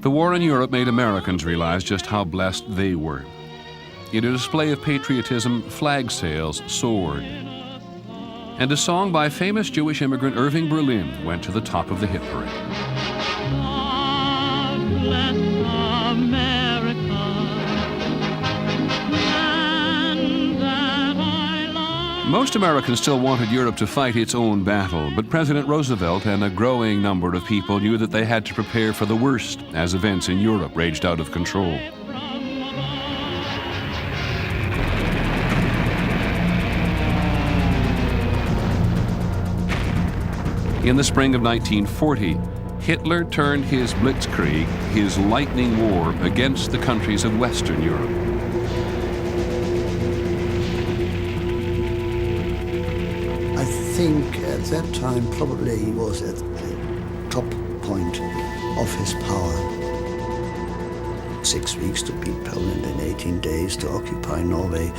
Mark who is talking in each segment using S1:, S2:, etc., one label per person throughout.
S1: The war in Europe made Americans realize just how blessed they were. In a display of patriotism, flag sails soared. And a song by famous Jewish immigrant Irving Berlin went to the top of the hit parade.
S2: God bless America, land that I love.
S1: Most Americans still wanted Europe to fight its own battle, but President Roosevelt and a growing number of people knew that they had to prepare for the worst as events in Europe raged out of control. In the spring of 1940, Hitler turned his blitzkrieg, his lightning war, against the countries of Western Europe.
S3: I think at that time probably he was at the top point of his power. 6 weeks to beat Poland in 18 days, to occupy Norway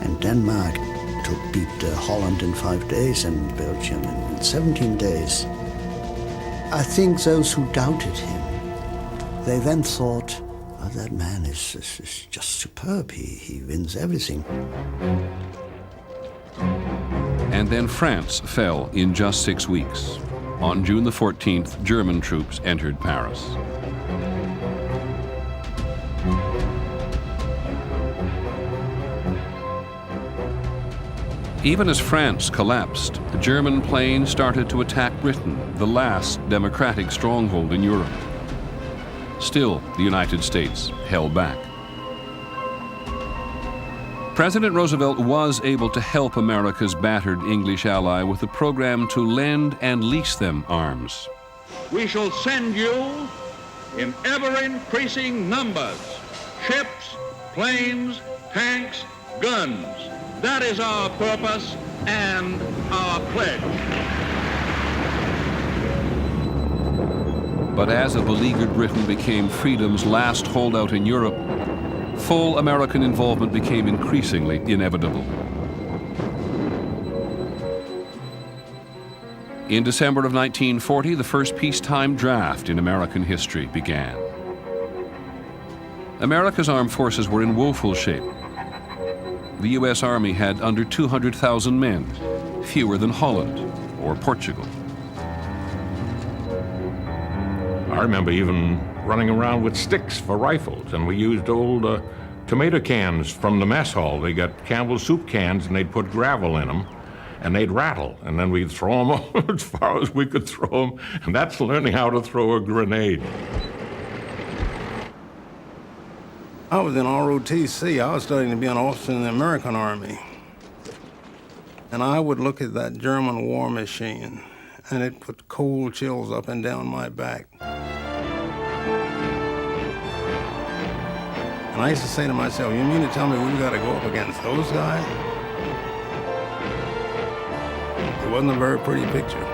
S3: and Denmark, to beat Holland in 5 days and Belgium in 17 days. I think those who doubted him, they then thought, oh, that man is just superb. He wins everything.
S1: And then France fell in just 6 weeks. On June the 14th, German troops entered Paris. Even as France collapsed, German planes started to attack Britain, the last democratic stronghold in Europe. Still, the United States held back. President Roosevelt was able to help America's battered English ally with a program to lend and lease them arms.
S4: We shall send you in ever-increasing numbers, ships, planes, tanks, guns. That is our purpose and our pledge.
S1: But as a beleaguered Britain became freedom's last holdout in Europe, full American involvement became increasingly inevitable. In December of 1940, the first peacetime draft in American history began. America's armed forces were in woeful shape. The U.S. Army had under 200,000 men, fewer than Holland or Portugal.
S5: I remember even running around with sticks for rifles, and we used old tomato cans from the mess hall. They got Campbell's soup cans, and they'd put gravel in them, and they'd rattle, and then we'd throw them as far as we could throw them, and that's learning how to throw a grenade.
S6: I was in ROTC. I was studying to be an officer in the American Army. And I would look at that German war machine, and it put cold chills up and down my back. And I used to say to myself, you mean to tell me we've got to go up against those guys? It wasn't a very pretty picture.